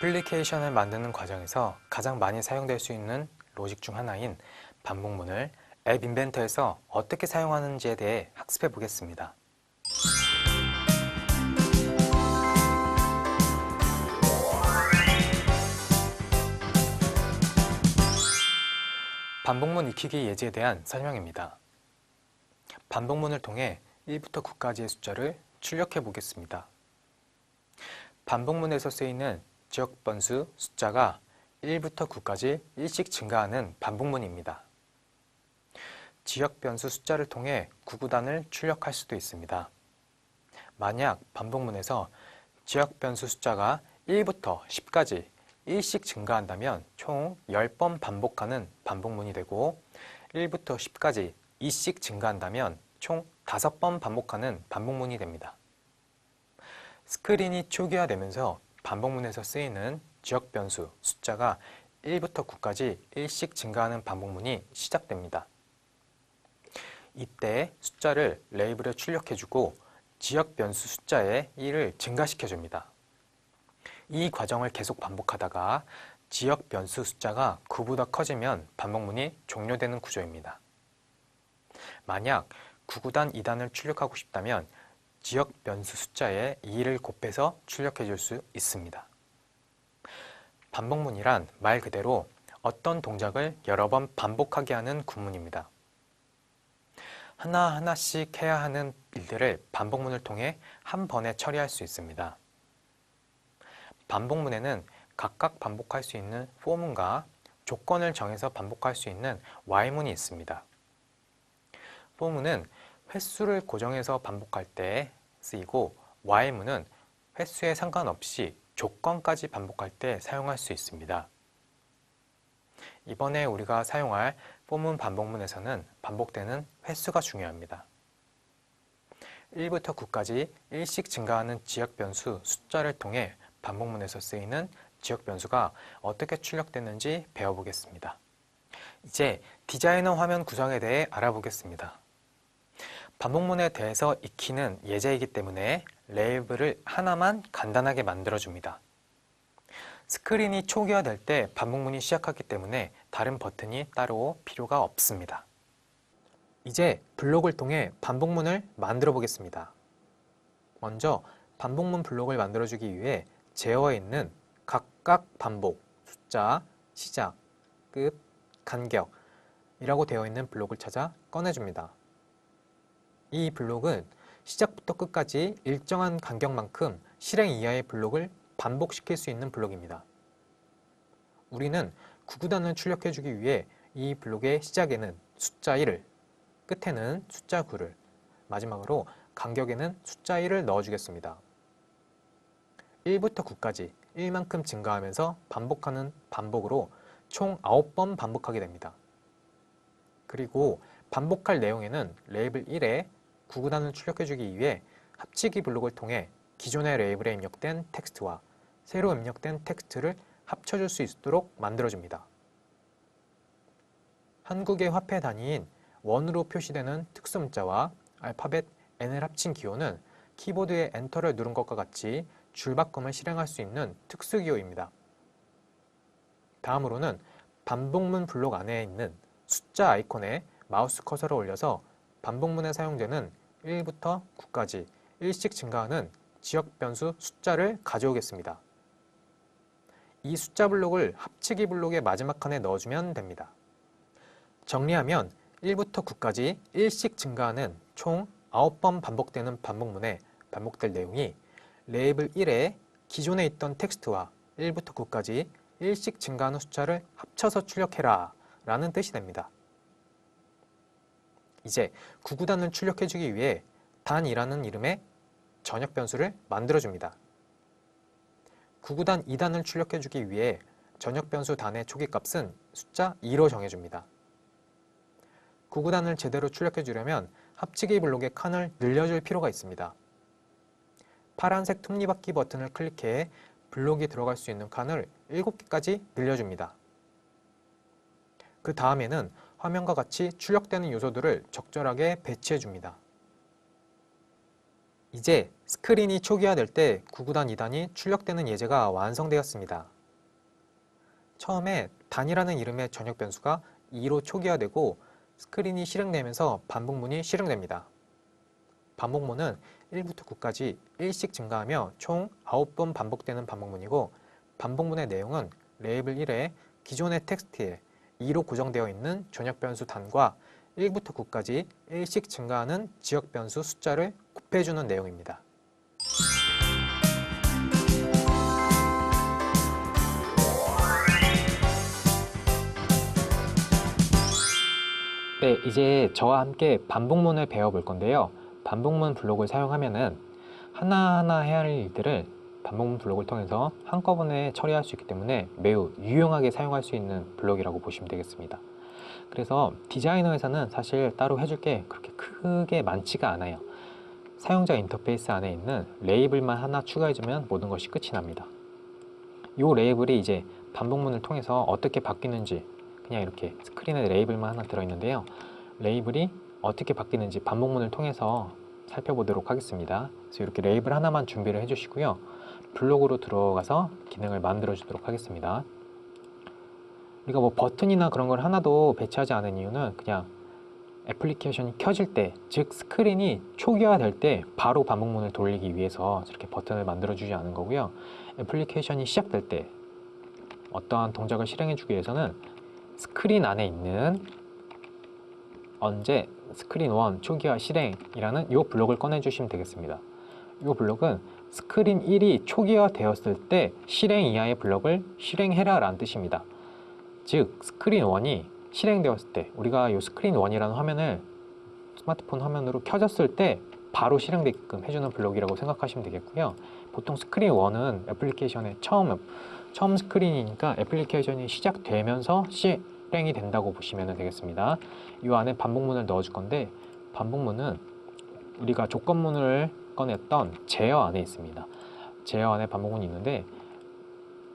애플리케이션을 만드는 과정에서 가장 많이 사용될 수 있는 로직 중 하나인 반복문을 앱 인벤터에서 어떻게 사용하는지에 대해 학습해 보겠습니다. 반복문 익히기 예제에 대한 설명입니다. 반복문을 통해 1부터 9까지의 숫자를 출력해 보겠습니다. 반복문에서 쓰이는 지역 번수 숫자가 1부터 9까지 일씩 증가하는 반복문입니다. 지역 변수 숫자를 통해 구구단을 출력할 수도 있습니다. 만약 반복문에서 지역 변수 숫자가 1부터 10까지 일씩 증가한다면 총 10번 반복하는 반복문이 되고 1부터 10까지 2씩 증가한다면 총 5번 반복하는 반복문이 됩니다. 스크린이 초기화되면서 반복문에서 쓰이는 지역 변수 숫자가 1부터 9까지 일씩 증가하는 반복문이 시작됩니다. 이때 숫자를 레이블에 출력해주고 지역 변수 숫자의 1을 증가시켜줍니다. 이 과정을 계속 반복하다가 지역 변수 숫자가 9보다 커지면 반복문이 종료되는 구조입니다. 만약 9구단 2단을 출력하고 싶다면 지역 변수 숫자에 2를 곱해서 출력해 줄 수 있습니다. 반복문이란 말 그대로 어떤 동작을 여러 번 반복하게 하는 구문입니다. 하나하나씩 해야 하는 일들을 반복문을 통해 한 번에 처리할 수 있습니다. 반복문에는 각각 반복할 수 있는 for문과 조건을 정해서 반복할 수 있는 while문이 있습니다. for문은 횟수를 고정해서 반복할 때 쓰이고 while문은 횟수에 상관없이 조건까지 반복할 때 사용할 수 있습니다. 이번에 우리가 사용할 for문 반복문에서는 반복되는 횟수가 중요합니다. 1부터 9까지 일씩 증가하는 지역 변수 숫자를 통해 반복문에서 쓰이는 지역 변수가 어떻게 출력되는지 배워보겠습니다. 이제 디자이너 화면 구성에 대해 알아보겠습니다. 반복문에 대해서 익히는 예제이기 때문에 레이블을 하나만 간단하게 만들어줍니다. 스크린이 초기화될 때 반복문이 시작하기 때문에 다른 버튼이 따로 필요가 없습니다. 이제 블록을 통해 반복문을 만들어 보겠습니다. 먼저 반복문 블록을 만들어주기 위해 제어에 있는 각각 반복, 숫자, 시작, 끝, 간격이라고 되어 있는 블록을 찾아 꺼내줍니다. 이 블록은 시작부터 끝까지 일정한 간격만큼 실행 이하의 블록을 반복시킬 수 있는 블록입니다. 우리는 9구단을 출력해주기 위해 이 블록의 시작에는 숫자 1을, 끝에는 숫자 9를, 마지막으로 간격에는 숫자 1을 넣어주겠습니다. 1부터 9까지 1만큼 증가하면서 반복하는 반복으로 총 9번 반복하게 됩니다. 그리고 반복할 내용에는 레이블 1에 9구단을 출력해주기 위해 합치기 블록을 통해 기존의 레이블에 입력된 텍스트와 새로 입력된 텍스트를 합쳐줄 수 있도록 만들어줍니다. 한국의 화폐 단위인 원으로 표시되는 특수 문자와 알파벳 N을 합친 기호는 키보드에 엔터를 누른 것과 같이 줄바꿈을 실행할 수 있는 특수 기호입니다. 다음으로는 반복문 블록 안에 있는 숫자 아이콘에 마우스 커서를 올려서 반복문에 사용되는 1부터 9까지 일씩 증가하는 지역 변수 숫자를 가져오겠습니다. 이 숫자 블록을 합치기 블록의 마지막 칸에 넣어주면 됩니다. 정리하면 1부터 9까지 일씩 증가하는 총 9번 반복되는 반복문에 반복될 내용이 레이블 1에 기존에 있던 텍스트와 1부터 9까지 일씩 증가하는 숫자를 합쳐서 출력해라 라는 뜻이 됩니다. 이제 9구단을 출력해주기 위해 단이라는 이름의 전역 변수를 만들어줍니다. 9구단 2단을 출력해주기 위해 전역 변수 단의 초기값은 숫자 2로 정해줍니다. 9구단을 제대로 출력해주려면 합치기 블록의 칸을 늘려줄 필요가 있습니다. 파란색 톱니바퀴 버튼을 클릭해 블록이 들어갈 수 있는 칸을 7개까지 늘려줍니다. 그 다음에는 화면과 같이 출력되는 요소들을 적절하게 배치해줍니다. 이제 스크린이 초기화될 때 9구단 2단이 출력되는 예제가 완성되었습니다. 처음에 단이라는 이름의 전역 변수가 2로 초기화되고 스크린이 실행되면서 반복문이 실행됩니다. 반복문은 1부터 9까지 1씩 증가하며 총 9번 반복되는 반복문이고, 반복문의 내용은 레이블 1에 기존의 텍스트에 2로 고정되어 있는 전역 변수 단과 1부터 9까지 1씩 증가하는 지역 변수 숫자를 곱해주는 내용입니다. 네, 이제 저와 함께 반복문을 배워볼 건데요. 반복문 블록을 사용하면은 하나하나 해야 할 일들을 반복문 블록을 통해서 한꺼번에 처리할 수 있기 때문에 매우 유용하게 사용할 수 있는 블록이라고 보시면 되겠습니다. 그래서 디자이너에서는 사실 따로 해줄 게 그렇게 크게 많지가 않아요. 사용자 인터페이스 안에 있는 레이블만 하나 추가해주면 모든 것이 끝이 납니다. 이 레이블이 이제 반복문을 통해서 어떻게 바뀌는지, 그냥 이렇게 스크린에 레이블만 하나 들어있는데요. 레이블이 어떻게 바뀌는지 반복문을 통해서 살펴보도록 하겠습니다. 그래서 이렇게 레이블 하나만 준비를 해주시고요. 블록으로 들어가서 기능을 만들어 주도록 하겠습니다. 우리가 뭐 버튼이나 그런 걸 하나도 배치하지 않은 이유는 그냥 애플리케이션이 켜질 때, 즉 스크린이 초기화될 때 바로 반복문을 돌리기 위해서 이렇게 버튼을 만들어 주지 않은 거고요. 애플리케이션이 시작될 때 어떠한 동작을 실행해 주기 위해서는 스크린 안에 있는 언제 스크린 1 초기화 실행이라는 이 블록을 꺼내 주시면 되겠습니다. 이 블록은 스크린 1이 초기화 되었을 때 실행 이하의 블록을 실행해라 라는 뜻입니다. 즉 스크린 1이 실행되었을 때, 우리가 이 스크린 1이라는 화면을 스마트폰 화면으로 켜졌을 때 바로 실행되게끔 해주는 블록이라고 생각하시면 되겠고요. 보통 스크린 1은 애플리케이션의 처음 스크린이니까 애플리케이션이 시작되면서 실행이 된다고 보시면 되겠습니다. 이 안에 반복문을 넣어줄 건데, 반복문은 우리가 조건문을 꺼냈던 제어 안에 있습니다. 제어 안에 반복문이 있는데,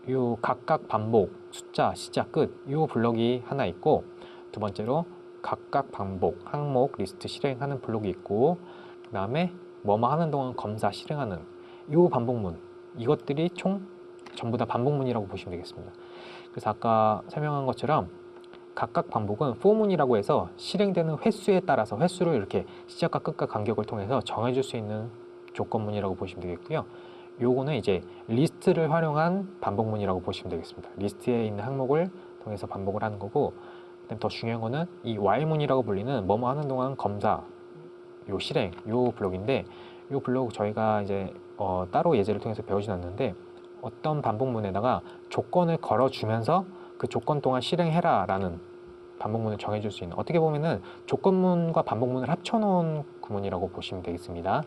이 각각 반복, 숫자, 시작, 끝, 이 블록이 하나 있고, 두 번째로 각각 반복, 항목, 리스트 실행하는 블록이 있고, 그 다음에 뭐뭐 하는 동안 검사 실행하는 이 반복문, 이것들이 전부 다 반복문이라고 보시면 되겠습니다. 그래서 아까 설명한 것처럼 각각 반복은 for문이라고 해서 실행되는 횟수에 따라서 횟수를 이렇게 시작과 끝과 간격을 통해서 정해줄 수 있는 조건문이라고 보시면 되겠고요. 요거는 이제 리스트를 활용한 반복문이라고 보시면 되겠습니다. 리스트에 있는 항목을 통해서 반복을 하는 거고, 그다음 더 중요한 거는 이 while문이라고 불리는 뭐뭐 하는 동안 검사, 요 실행, 요 블록인데, 요 블록 저희가 이제 따로 예제를 통해서 배우진 않는데, 어떤 반복문에다가 조건을 걸어주면서 그 조건 동안 실행해라 라는 반복문을 정해줄 수 있는, 어떻게 보면은 조건문과 반복문을 합쳐놓은 구문이라고 보시면 되겠습니다.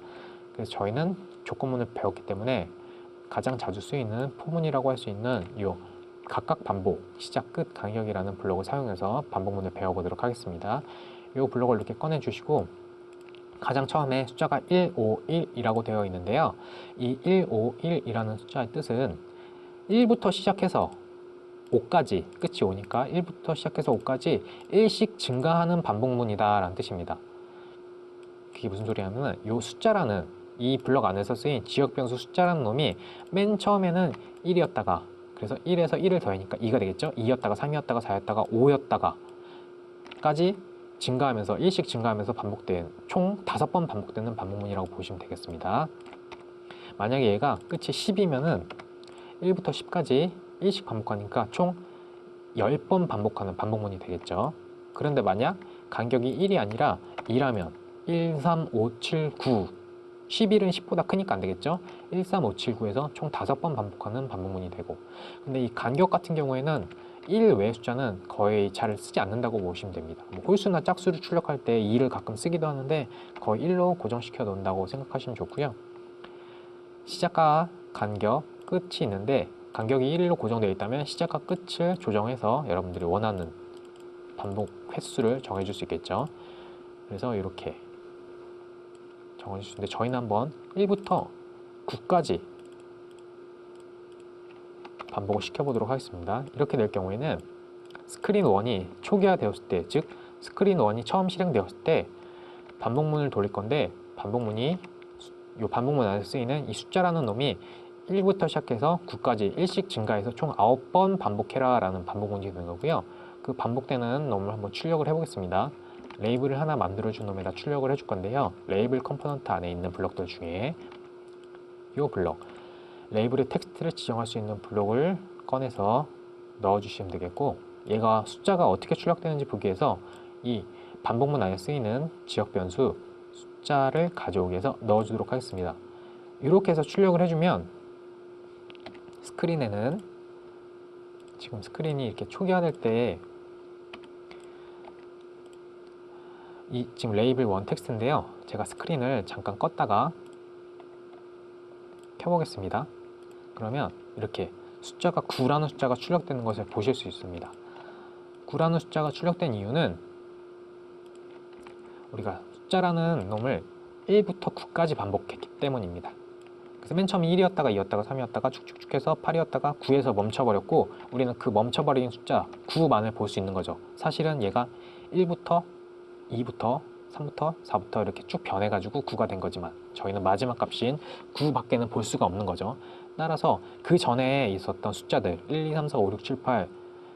그래서 저희는 조건문을 배웠기 때문에 가장 자주 쓰이는 포문이라고 할 수 있는 이 각각 반복, 시작, 끝, 간격이라는 블록을 사용해서 반복문을 배워보도록 하겠습니다. 이 블록을 이렇게 꺼내주시고, 가장 처음에 숫자가 151이라고 되어 있는데요. 이 151이라는 숫자의 뜻은 1부터 시작해서 5까지, 끝이 5니까 1부터 시작해서 5까지 1씩 증가하는 반복문이다 라는 뜻입니다. 그게 무슨 소리냐면, 이 숫자라는, 이 블록 안에서 쓰인 지역변수 숫자라는 놈이 맨 처음에는 1이었다가, 그래서 1에서 1을 더하니까 2가 되겠죠. 2였다가 3이었다가 4였다가 5였다가 까지 증가하면서 1씩 증가하면서 반복된, 총 5번 반복되는 반복문이라고 보시면 되겠습니다. 만약에 얘가 끝이 10이면은 1부터 10까지 1씩 반복하니까 총 10번 반복하는 반복문이 되겠죠. 그런데 만약 간격이 1이 아니라 2라면 1, 3, 5, 7, 9, 11은 10보다 크니까 안 되겠죠. 1, 3, 5, 7, 9에서 총 5번 반복하는 반복문이 되고, 근데 이 간격 같은 경우에는 1 외의 숫자는 거의 잘 쓰지 않는다고 보시면 됩니다. 뭐 홀수나 짝수를 출력할 때 2를 가끔 쓰기도 하는데 거의 1로 고정시켜 놓는다고 생각하시면 좋고요. 시작과 간격, 끝이 있는데, 간격이 1로 고정되어 있다면 시작과 끝을 조정해서 여러분들이 원하는 반복 횟수를 정해줄 수 있겠죠. 그래서 이렇게 정해줄 수 있는데, 저희는 한번 1부터 9까지 반복을 시켜보도록 하겠습니다. 이렇게 될 경우에는 스크린 1이 초기화되었을 때, 즉 스크린 1이 처음 실행되었을 때 반복문을 돌릴 건데, 반복문이 이 반복문 안에서 쓰이는 이 숫자라는 놈이 1부터 시작해서 9까지 1씩 증가해서 총 9번 반복해라 라는 반복문이 되는 거고요. 그 반복되는 놈을 한번 출력을 해보겠습니다. 레이블을 하나 만들어준 놈에다 출력을 해줄 건데요. 레이블 컴포넌트 안에 있는 블록들 중에 이 블록, 레이블의 텍스트를 지정할 수 있는 블록을 꺼내서 넣어주시면 되겠고, 얘가 숫자가 어떻게 출력되는지 보기 위해서 이 반복문 안에 쓰이는 지역 변수 숫자를 가져오기 위해서 넣어주도록 하겠습니다. 이렇게 해서 출력을 해주면 스크린에는, 지금 스크린이 이렇게 초기화될 때 이 지금 레이블 1 텍스트인데요. 제가 스크린을 잠깐 껐다가 켜보겠습니다. 그러면 이렇게 숫자가 9라는 숫자가 출력되는 것을 보실 수 있습니다. 9라는 숫자가 출력된 이유는 우리가 숫자라는 놈을 1부터 9까지 반복했기 때문입니다. 그래서 맨 처음에 1이었다가 2였다가 3이었다가 쭉쭉쭉 해서 8이었다가 9에서 멈춰버렸고, 우리는 그 멈춰버린 숫자 9만을 볼 수 있는 거죠. 사실은 얘가 1부터 2부터 3부터 4부터 이렇게 쭉 변해가지고 9가 된 거지만 저희는 마지막 값인 9밖에는 볼 수가 없는 거죠. 따라서 그 전에 있었던 숫자들 1, 2, 3, 4, 5, 6, 7, 8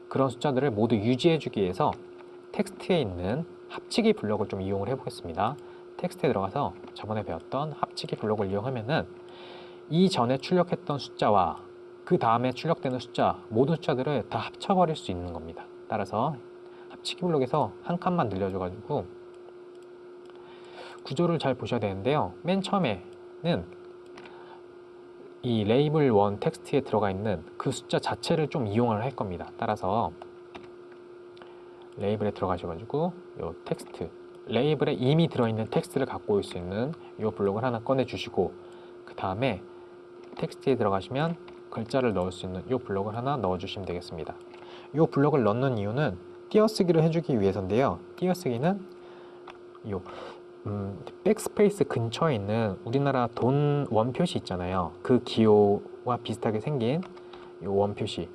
그런 숫자들을 모두 유지해주기 위해서 텍스트에 있는 합치기 블록을 좀 이용을 해보겠습니다. 텍스트에 들어가서 저번에 배웠던 합치기 블록을 이용하면은 이전에 출력했던 숫자와 그 다음에 출력되는 숫자, 모든 숫자들을 다 합쳐버릴 수 있는 겁니다. 따라서 합치기 블록에서 한 칸만 늘려줘가지고 구조를 잘 보셔야 되는데요. 맨 처음에는 이 레이블 1 텍스트에 들어가 있는 그 숫자 자체를 좀 이용을 할 겁니다. 따라서 레이블에 들어가셔가지고 요 텍스트, 레이블에 이미 들어있는 텍스트를 갖고 올 수 있는 요 블록을 하나 꺼내주시고, 그 다음에 텍스트에 들어가시면 글자를 넣을 수 있는 요 블록을 하나 넣어주시면 되겠습니다. 요 블록을 넣는 이유는 띄어쓰기를 해주기 위해서인데요. 띄어쓰기는 요 백스페이스 근처에 있는 우리나라 돈 원표시 있잖아요. 그 기호와 비슷하게 생긴 요 원표시가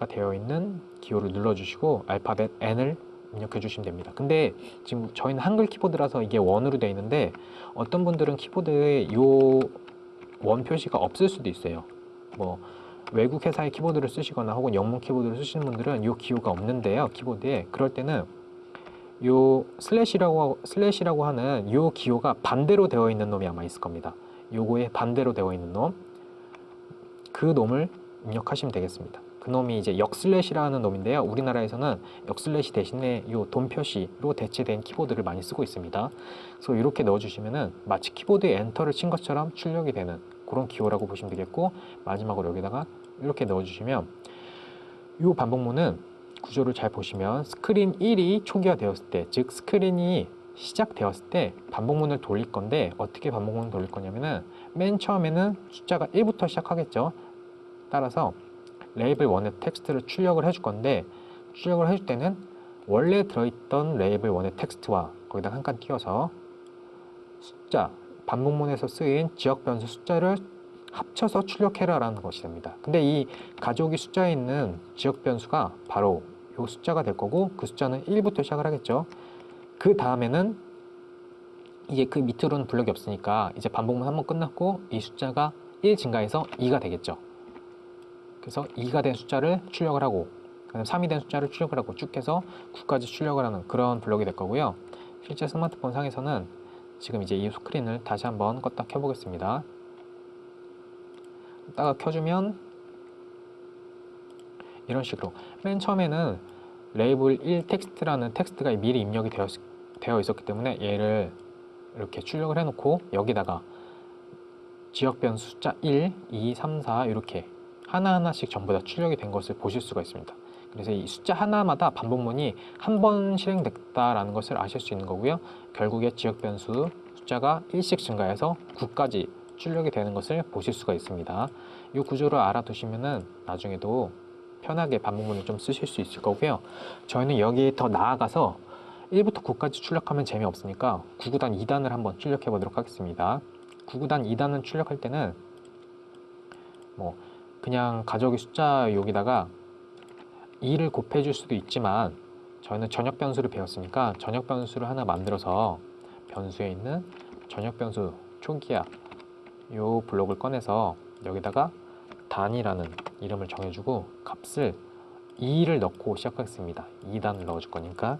되어 있는 기호를 눌러주시고 알파벳 N을 입력해 주시면 됩니다. 근데 지금 저희는 한글 키보드라서 이게 원으로 되어 있는데 어떤 분들은 키보드에 요 원표시가 없을 수도 있어요. 뭐 외국 회사의 키보드를 쓰시거나 혹은 영문 키보드를 쓰시는 분들은 요 기호가 없는데요. 키보드에 그럴 때는 요 슬래시라고 하는 요 기호가 반대로 되어 있는 놈이 아마 있을 겁니다. 요거에 반대로 되어 있는 놈, 그 놈을 입력하시면 되겠습니다. 그 놈이 이제 역슬래시라는 놈인데요. 우리나라에서는 역슬래시 대신에 요 돈 표시로 대체된 키보드를 많이 쓰고 있습니다. 그래서 이렇게 넣어주시면은 마치 키보드에 엔터를 친 것처럼 출력이 되는 그런 기호라고 보시면 되겠고, 마지막으로 여기다가 이렇게 넣어주시면 요 반복문은 구조를 잘 보시면 스크린 1이 초기화되었을 때, 즉 스크린이 시작되었을 때 반복문을 돌릴 건데, 어떻게 반복문을 돌릴 거냐면은 맨 처음에는 숫자가 1부터 시작하겠죠. 따라서 레이블 1의 텍스트를 출력을 해줄 건데, 출력을 해줄 때는 원래 들어있던 레이블 1의 텍스트와 거기다 한 칸 띄워서 숫자, 반복문에서 쓰인 지역 변수 숫자를 합쳐서 출력해라 라는 것이 됩니다. 근데 이 가져오기 숫자에 있는 지역 변수가 바로 이 숫자가 될 거고, 그 숫자는 1부터 시작을 하겠죠. 그 다음에는 이제 그 밑으로는 블럭이 없으니까 이제 반복문 한번 끝났고 이 숫자가 1 증가해서 2가 되겠죠. 그래서 2가 된 숫자를 출력을 하고, 그다음 3이 된 숫자를 출력을 하고 쭉 해서 9까지 출력을 하는 그런 블록이 될 거고요. 실제 스마트폰 상에서는 지금 이제 이 스크린을 다시 한번 껐다 켜보겠습니다. 껐다가 켜주면 이런 식으로 맨 처음에는 레이블 1 텍스트라는 텍스트가 미리 입력이 되어 있었기 때문에 얘를 이렇게 출력을 해놓고 여기다가 지역 변수 숫자 1, 2, 3, 4 이렇게 하나하나씩 전부 다 출력이 된 것을 보실 수가 있습니다. 그래서 이 숫자 하나마다 반복문이 한 번 실행됐다라는 것을 아실 수 있는 거고요. 결국에 지역 변수 숫자가 1씩 증가해서 9까지 출력이 되는 것을 보실 수가 있습니다. 이 구조를 알아두시면은 나중에도 편하게 반복문을 좀 쓰실 수 있을 거고요. 저희는 여기에 더 나아가서 1부터 9까지 출력하면 재미없으니까 9구단 2단을 한번 출력해 보도록 하겠습니다. 9구단 2단을 출력할 때는 뭐 그냥 가져오기 숫자 여기다가 2를 곱해 줄 수도 있지만, 저희는 전역 변수를 배웠으니까 전역 변수를 하나 만들어서 변수에 있는 전역 변수 초기화 이 블록을 꺼내서 여기다가 단이라는 이름을 정해주고 값을 2를 넣고 시작하겠습니다. 2단을 넣어줄 거니까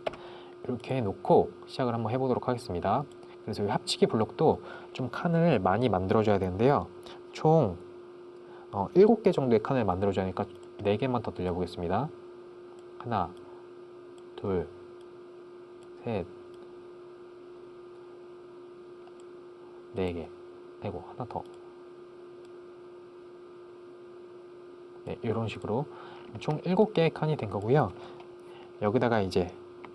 이렇게 놓고 시작을 한번 해보도록 하겠습니다. 그래서 이 합치기 블록도 좀 칸을 많이 만들어줘야 되는데요. 총 7개 정도의 칸을 만들어줘야 하니까 4개만 더 늘려보겠습니다. 하나, 둘, 셋, 4개. 아이고, 하나 더. 네, 이런 식으로 총 7개의 칸이 된 거고요. 여기다가 이제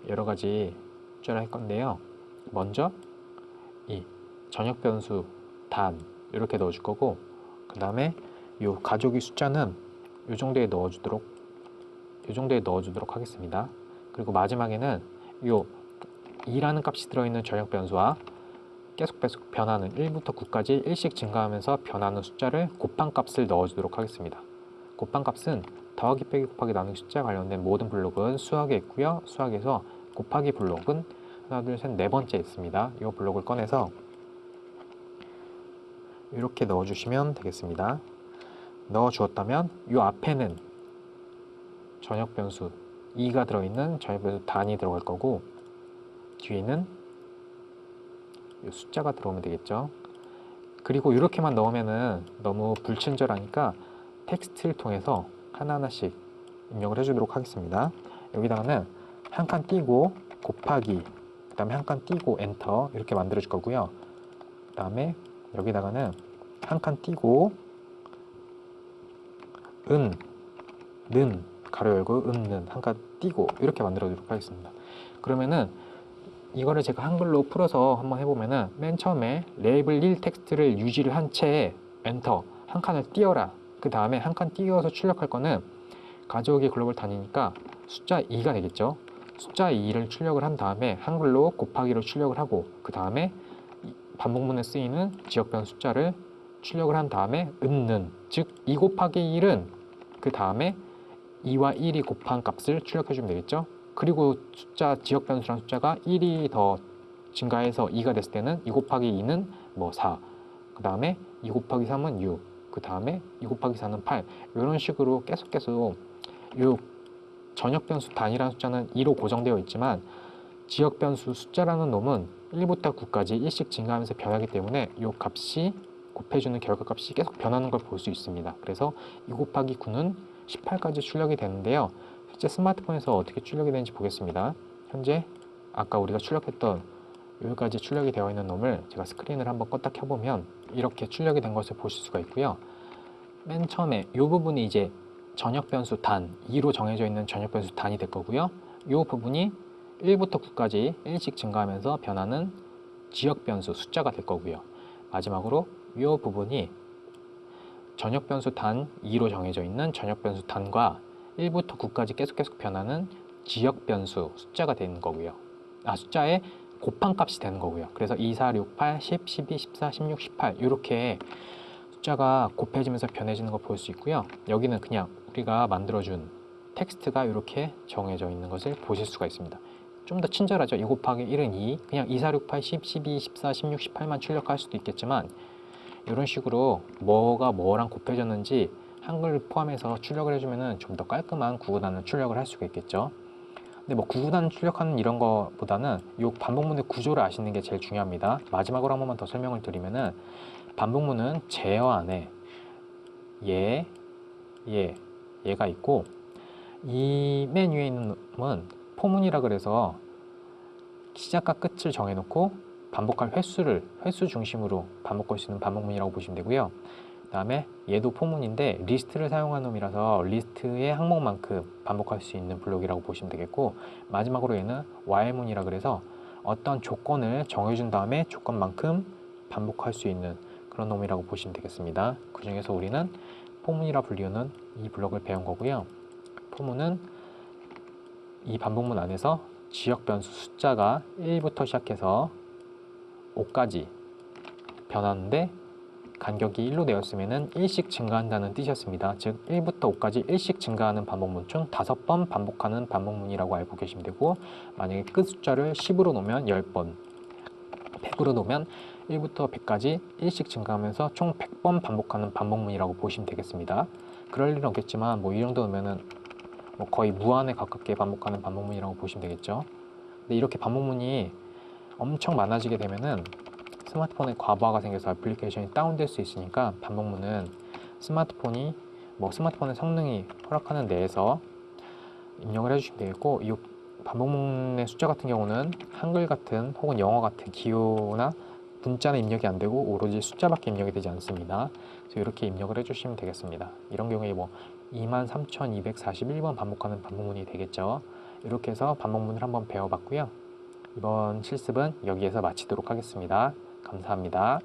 여러 가지 숫자를 할 건데요. 먼저 이 전역 변수 단 이렇게 넣어줄 거고, 그 다음에 이 가족의 숫자는 이 정도에 넣어주도록 하겠습니다. 그리고 마지막에는 이 2라는 값이 들어있는 전역 변수와 계속 변하는 1부터 9까지 1씩 증가하면서 변하는 숫자를 곱한 값을 넣어주도록 하겠습니다. 곱한 값은 더하기 빼기 곱하기 나누기 숫자 관련된 모든 블록은 수학에 있고요. 수학에서 곱하기 블록은 하나, 둘, 셋, 4번째 있습니다. 이 블록을 꺼내서 이렇게 넣어주시면 되겠습니다. 넣어주었다면 이 앞에는 전역 변수 2가 들어있는 전역 변수 단이 들어갈 거고, 뒤에는 이 숫자가 들어오면 되겠죠. 그리고 이렇게만 넣으면은 너무 불친절하니까 텍스트를 통해서 하나하나씩 입력을 해주도록 하겠습니다. 여기다가는 한 칸 띄고 곱하기, 그 다음에 한 칸 띄고 엔터 이렇게 만들어 줄 거고요. 그 다음에 여기다가는 한 칸 띄고 는 가로 열고 는 한 칸 띄고 이렇게 만들어 주도록 하겠습니다. 그러면은 이거를 제가 한글로 풀어서 한번 해보면은 맨 처음에 레이블 1 텍스트를 유지를 한 채에 엔터 한 칸을 띄어라. 그 다음에 한 칸 띄어서 출력할 거는 가져오기 글로벌 단위니까 숫자 2가 되겠죠. 숫자 2를 출력을 한 다음에 한글로 곱하기로 출력을 하고, 그 다음에 반복문에 쓰이는 지역변 숫자를 출력을 한 다음에 는, 즉 2 곱하기 1은 그 다음에 2와 1이 곱한 값을 출력해 주면 되겠죠. 그리고 숫자 지역변수라는 숫자가 1이 더 증가해서 2가 됐을 때는 2 곱하기 2는 뭐 4, 그 다음에 2 곱하기 3은 6, 그 다음에 2 곱하기 4는 8, 이런 식으로 계속 이 전역변수 단위라는 숫자는 2로 고정되어 있지만 지역변수 숫자라는 놈은 1부터 9까지 1씩 증가하면서 변하기 때문에 이 값이 곱해주는 결과값이 계속 변하는 걸 볼 수 있습니다. 그래서 2 곱하기 9는 18까지 출력이 되는데요. 실제 스마트폰에서 어떻게 출력이 되는지 보겠습니다. 현재 아까 우리가 출력했던 여기까지 출력이 되어 있는 놈을 제가 스크린을 한번 껐다 켜보면 이렇게 출력이 된 것을 보실 수가 있고요. 맨 처음에 이 부분이 이제 전역변수 단, 2로 정해져 있는 전역변수 단이 될 거고요. 이 부분이 1부터 9까지 1씩 증가하면서 변하는 지역변수 숫자가 될 거고요. 마지막으로 이 부분이 전역변수 단 2로 정해져 있는 전역변수 단과 1부터 9까지 계속 변하는 지역변수 숫자가 되는 거고요. 숫자의 곱한 값이 되는 거고요. 그래서 2, 4, 6, 8, 10, 12, 14, 16, 18 이렇게 숫자가 곱해지면서 변해지는 걸 볼 수 있고요. 여기는 그냥 우리가 만들어준 텍스트가 이렇게 정해져 있는 것을 보실 수가 있습니다. 좀 더 친절하죠. 2 곱하기 1은 2, 그냥 2, 4, 6, 8, 10, 12, 14, 16, 18만 출력할 수도 있겠지만 이런 식으로 뭐가 뭐랑 곱해졌는지 한글 포함해서 출력을 해주면 좀 더 깔끔한 구구단을 출력을 할 수가 있겠죠. 근데 뭐 구구단 출력하는 이런 거보다는 이 반복문의 구조를 아시는 게 제일 중요합니다. 마지막으로 한 번만 더 설명을 드리면은 반복문은 제어 안에 얘가 있고 이 맨 위에 있는 놈은 포문이라 그래서 시작과 끝을 정해놓고 반복할 횟수 중심으로 반복할 수 있는 반복문이라고 보시면 되고요. 그 다음에 얘도 포문인데 리스트를 사용한 놈이라서 리스트의 항목만큼 반복할 수 있는 블록이라고 보시면 되겠고, 마지막으로 얘는 while문이라 그래서 어떤 조건을 정해준 다음에 조건만큼 반복할 수 있는 그런 놈이라고 보시면 되겠습니다. 그 중에서 우리는 포문이라 불리우는 이 블록을 배운 거고요. 포문은 이 반복문 안에서 지역 변수 숫자가 1부터 시작해서 5까지 변하는데 간격이 1로 되었으면 1씩 증가한다는 뜻이었습니다. 즉 1부터 5까지 1씩 증가하는 반복문 중 5번 반복하는 반복문이라고 알고 계시면 되고, 만약에 끝 숫자를 10으로 놓으면 10번, 100으로 놓으면 1부터 100까지 1씩 증가하면서 총 100번 반복하는 반복문이라고 보시면 되겠습니다. 그럴 일은 없겠지만 이 정도면은 거의 무한에 가깝게 반복하는 반복문이라고 보시면 되겠죠. 근데 이렇게 반복문이 엄청 많아지게 되면은 스마트폰에 과부하가 생겨서 애플리케이션이 다운될 수 있으니까 반복문은 스마트폰의 성능이 허락하는 내에서 입력을 해주시면 되겠고, 이 반복문의 숫자 같은 경우는 한글 같은 혹은 영어 같은 기호나 문자는 입력이 안 되고 오로지 숫자밖에 입력이 되지 않습니다. 그래서 이렇게 입력을 해주시면 되겠습니다. 이런 경우에 23,241번 반복하는 반복문이 되겠죠. 이렇게 해서 반복문을 한번 배워봤고요. 이번 실습은 여기에서 마치도록 하겠습니다. 감사합니다.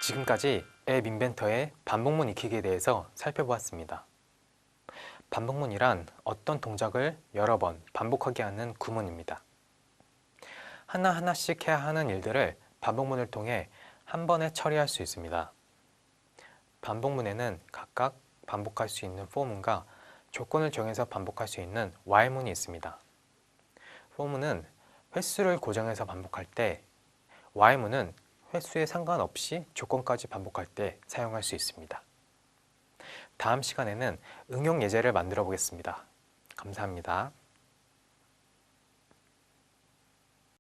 지금까지 앱 인벤터의 반복문 익히기에 대해서 살펴보았습니다. 반복문이란 어떤 동작을 여러 번 반복하게 하는 구문입니다. 하나하나씩 해야 하는 일들을 반복문을 통해 한 번에 처리할 수 있습니다. 반복문에는 각각 반복할 수 있는 for문과 조건을 정해서 반복할 수 있는 while문이 있습니다. for문은 횟수를 고정해서 반복할 때, while문은 횟수에 상관없이 조건까지 반복할 때 사용할 수 있습니다. 다음 시간에는 응용 예제를 만들어 보겠습니다. 감사합니다.